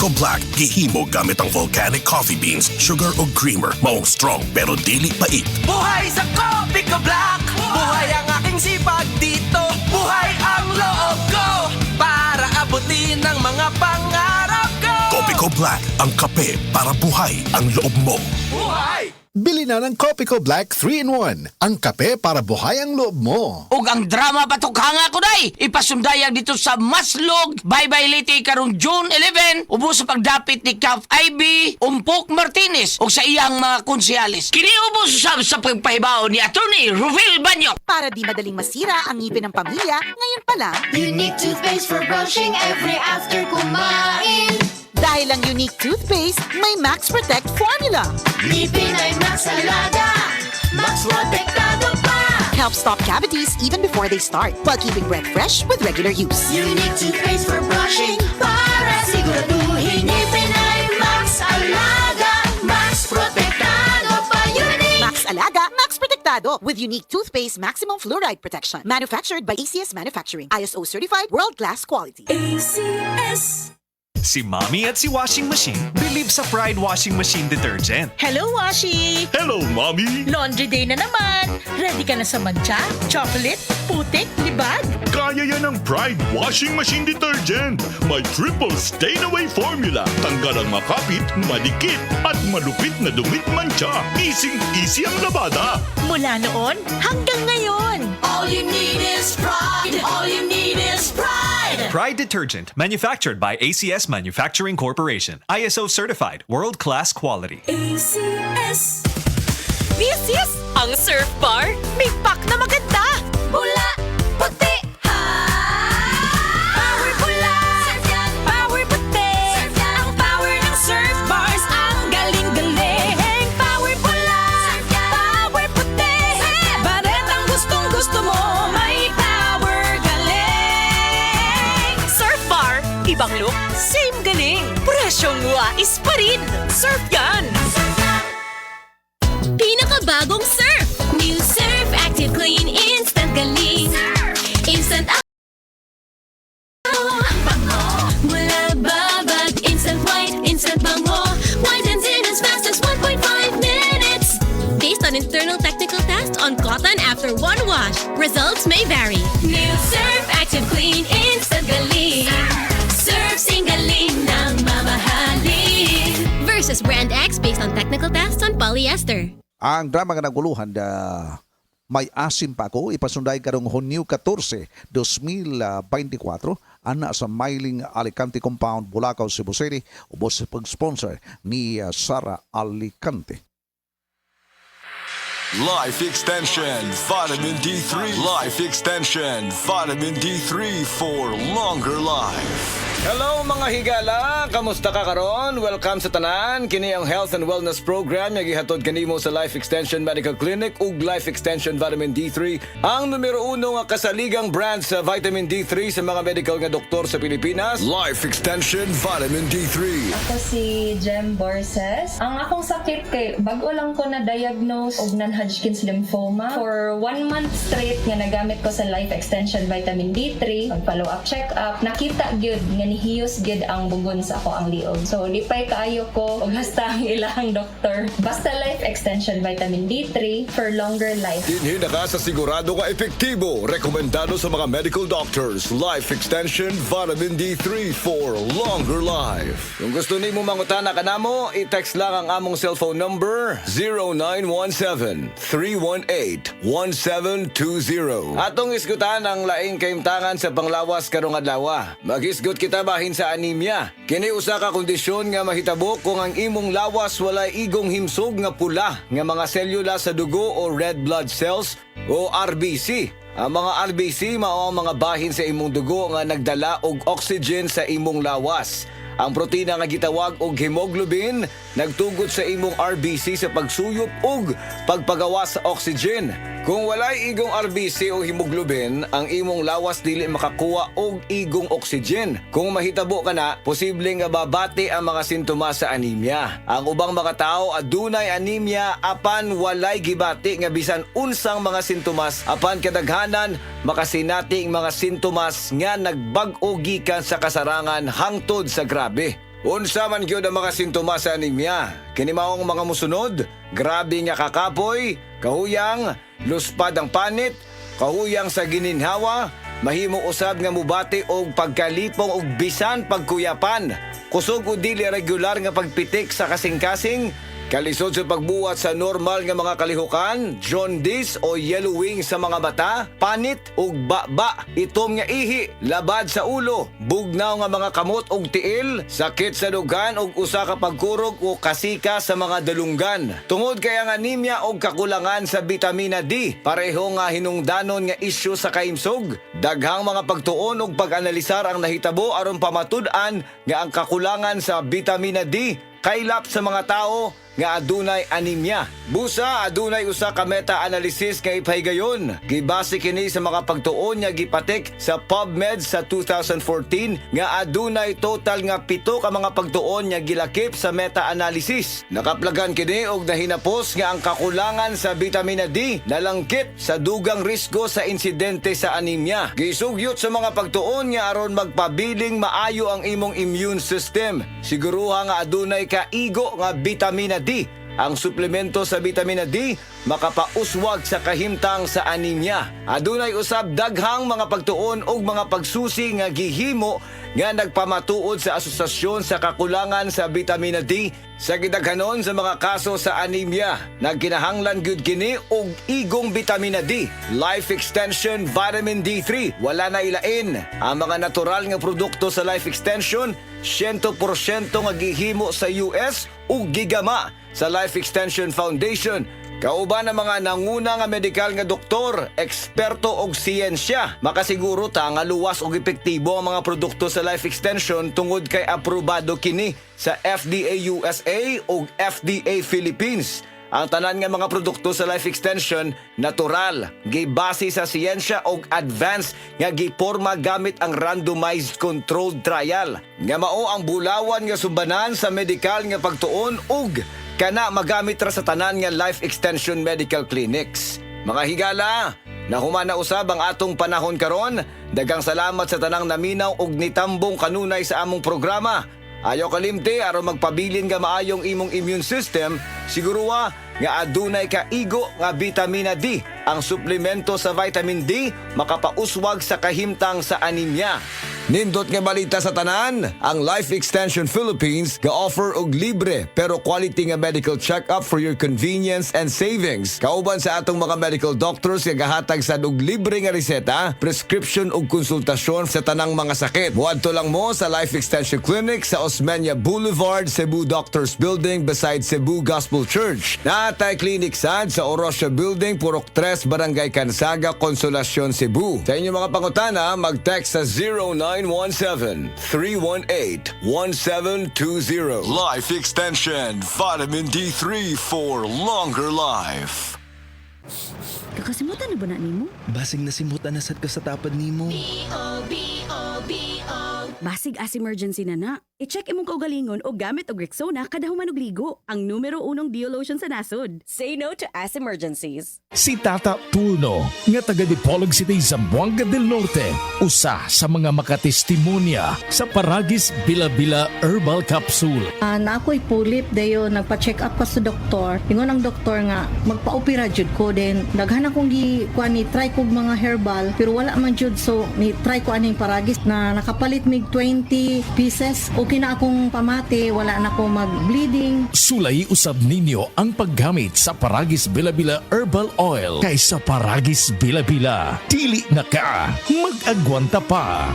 Copico Black gihimo gamit ang volcanic coffee beans, sugar o creamer. Maong strong pero dili pait. Buhay sa Copico Black! Buhay ang aking sipag dito! Buhay ang loob ko! Para abutin ang mga pangarap ko! Copico Black, ang kape para buhay ang loob mo. Buhay! Bili na ng Copico Black 3-in-1. Ang kape para buhay ang loob mo. Ug ang drama patukhanga ko day, ipasundayag dito sa Maslog, Bye-Bye Liti karong June 11, ubos sa pagdapit ni Cap IB, Umpok Martinez ug sa iyang mga konsehalis. Kini ubos sa pagpahibaw ni Attorney Ruvel Banyo. Para di madaling masira ang ngipin ng pamilya, ngayon pa lang, Unique toothpaste for brushing every after kumain. dahil ang unique toothpaste, may Max Protect formula. Ngipin ay Max Alaga, Max Protektado pa. Helps stop cavities even before they start, while keeping breath fresh with regular use. Unique toothpaste for brushing para siguraduhin ngipin ay Max Alaga, Max Protektado pa. Unique! Max Alaga, Max Protectado with unique toothpaste maximum fluoride protection. Manufactured by ACS Manufacturing. ISO certified world-class quality. ACS. Si Mommy at si Washing Machine believe sa Pride Washing Machine Detergent. Hello, Washi! Hello, Mommy! Laundry day na naman! Ready ka na sa mancha, chocolate, putik, libag? Kaya yan ang Pride Washing Machine Detergent. May triple stain-away formula. Tanggal ang makapit, madikit, at malupit na dumit mancha. Easy-easy ang labada. Mula noon hanggang ngayon! All you need is pride. All you need is pride. Pride Detergent, manufactured by ACS Manufacturing Corporation. ISO certified, world-class quality. ACS. This is ang Surf Bar. May pack na maganda! Bula, puti, ha! Power bula, surf yan. Power puti! Surf yan. Ang power ng Surf Bars, ang galing-galing! Power pula! Surf yan. Power puti! Baret ang gustong-gusto mo, may power galing! Surf Bar, ibang look, same galing! Presyong wais pa rin! Surf yan! Pinakabagong Surf. New Surf Active Clean Instant Galing. Instant bango. Mula babad, instant white, instant bango. Whitens in as fast as 1.5 minutes. Based on internal technical tests on cotton after one wash, results may vary. New Surf Active Clean Instant Galing. Surf sing galing ng mamahalin. Versus Brand X based on technical tests on polyester. Ang drama nga naguluhan da may asim pa ako ipasunday karong Hunyo 14, 2024 ana sa Mailing Alicante Compound, Bulacau, Cebu City ubos sa pag-sponsor ni Sara Alicante. Life Extension Vitamin D3. Life Extension Vitamin D3 for longer life. Hello mga higala! Kamusta ka karon? Welcome sa tanan. Kini ang Health and Wellness Program nga gihatod kanimo sa Life Extension Medical Clinic ug Life Extension Vitamin D3, ang numero 1 nga kasaligang brand sa vitamin D3 sa mga medical nga doktor sa Pilipinas. Life Extension Vitamin D3. Ako si Jem Borses. Ang akong sakit kay bago lang ko na-diagnose og non-Hodgkin's lymphoma. For 1 month straight nga nagamit ko sa Life Extension Vitamin D3, pag-follow up check-up, nakita gyud nga nihiyos gyud ang bugon sa ako ang liog. So lipay kaayo ko og hasta ang ilang doktor. Basta Life Extension Vitamin D3 for longer life. Dinhi na ka sa sigurado nga epektibo. Rekomendado sa mga medical doctors. Life Extension Vitamin D3 for longer life. Kung gusto nimo mangutana kanamo, i-text lang ang among cellphone number 0917-318-1720. Atong isgutan ang laing kaimtangan sa panglawas karong adlaw. Mag-isgut kita bahin sa anemia. Kini usa ka kondisyon nga mahitabo kung ang imong lawas walay igong himsog nga pula nga mga selula sa dugo o red blood cells o RBC. Ang mga RBC mao ang mga bahin sa imong dugo nga nagdala og oxygen sa imong lawas. Ang protina nga gitawag og hemoglobin nagtugot sa imong RBC sa pagsuyop ug pagpagawas sa oxygen. Kung walay igong RBC o hemoglobin, ang imong lawas dili makakuha og igong oxygen. Kung mahitabo ka na, posibleng nga babati ang mga sintomas sa anemia. Ang ubang mga tao adunay anemia apan walay gibati nga bisan unsang mga sintomas, apan kadaghanan makasinati ang mga sintomas nga nagbag-o gikan sa kasarangan hangtod sa grabe. Unsa man gyud ang mga sintomas sa anemia? Kini maong mga musunod, grabe nga kakapoy, kahuyang, luspad ang panit, kahuyang sa gininhawa, mahimo usab nga mubati og pagkalipong og bisan pagkuyapan, kusog o dili regular nga pagpitik sa kasing-kasing, kalisod sa pagbuhat sa normal nga mga kalihukan, jaundice o yellowing sa mga mata, panit ug baba, itom nga ihi, labad sa ulo, bugnaw nga mga kamot ug tiil, sakit sa dugan ug usa ka pagkurog o kasika sa mga dalunggan. Tungod kay ang anemia ug kakulangan sa bitamina D, pareho nga hinungdanon nga isyu sa kaimsog. Daghang mga pagtuon ug pag-analisar ang nahitabo aron pamatud-an nga ang kakulangan sa bitamina D kaylap sa mga tao nga adunay anemia. Busa adunay usa ka meta-analysis nga ipahigayon. Gibase kini sa mga pagtuon nga gipatik sa PubMed sa 2014 nga adunay total nga 7 ka mga pagtuon nga gilakip sa meta-analysis. Nakaplagan kini og nahinapos nga ang kakulangan sa bitamina D nalangkit sa dugang risgo sa insidente sa anemia. Gisugyot sa mga pagtuon nga aron magpabiling maayo ang imong immune system. Siguruha nga adunay kaigo nga bitamina D. Ang suplemento sa bitamina D makapauswag sa kahimtang sa anemia. Adunay usab daghang mga pagtuon ug mga pagsusi nga gihimo nga nagpamatuod sa asosasyon sa kakulangan sa bitamina D sa gidaghanon sa mga kaso sa anemia. Nagkinahanglan gyud kini og igong bitamina D, Life Extension Vitamin D3. Wala na ilain. Ang mga natural nga produkto sa Life Extension 100% nga gihimo sa US ug gigama sa Life Extension Foundation. Kauban ang mga nanguna nga medikal nga doktor, eksperto og siyensya. Makasiguro ta nga luwas og epektibo ang mga produkto sa Life Extension tungod kay aprobado kini sa FDA USA ug FDA Philippines. Ang tanan nga mga produkto sa Life Extension natural, gibase sa siyensya ug advanced nga giporma gamit ang randomized controlled trial. Nga mao ang bulawan nga sumbanan sa medikal nga pagtuon ug kana magamit ra sa tanan nga Life Extension Medical Clinics. Mga higala, nahumana usab ang atong panahon karon. Daghang salamat sa tanang naminaw ug nitambong kanunay sa among programa. Ayaw kalimte aron magpabilin nga maayong imong immune system, siguruha nga adunay kaigo nga bitamina D. Ang suplemento sa vitamin D makapauswag sa kahimtang sa anemia. Nindot nga balita sa tanan, ang Life Extension Philippines ga-offer og libre pero quality nga medical check-up for your convenience and savings. Kauban sa atong mga medical doctors nga gahatag sad og libre nga reseta, prescription ug konsultasyon sa tanang mga sakit. Muadto lang mo sa Life Extension Clinic sa Osmeña Boulevard, Cebu Doctors Building beside Cebu Gospel Church. Naatay clinic sad sa Orosio Building, Purok 3, Barangay Cansaga, Consolacion, Cebu. Sa inyong mga pangutana, mag-text sa 0917-318-1720. Life Extension Vitamin D3 for longer life. Kakasimutan na ba na nimo? Basig nasimutan na sad ka sa tapad nimo. Basig as emergency na. I-check imong kaugalingon o gamit og Rexona kada human og ligo. Ang numero 1 Dio lotion sa nasod. Say no to as emergencies. Si Tata Turno, nga taga Dipolog City, Zamboanga del Norte, usa sa mga makatestimonya sa Paragis Bila-Bila Herbal Capsule. Na ako'y pulip dayo, nagpa-check up pa sa doktor. Ingon ang doktor nga, magpa-opera jud ko din. Daghan akong try kog mga herbal, pero wala man jud, so ni-try ko aning Paragis na nakapalit mig 20 pieces. Okay na akong pamati, wala na akong mag-bleeding. Sulay usab ninyo ang paggamit sa Paragis Bila-Bila Herbal Oil kaysa Paragis Bila-Bila. Dili na ka, mag-agwanta pa.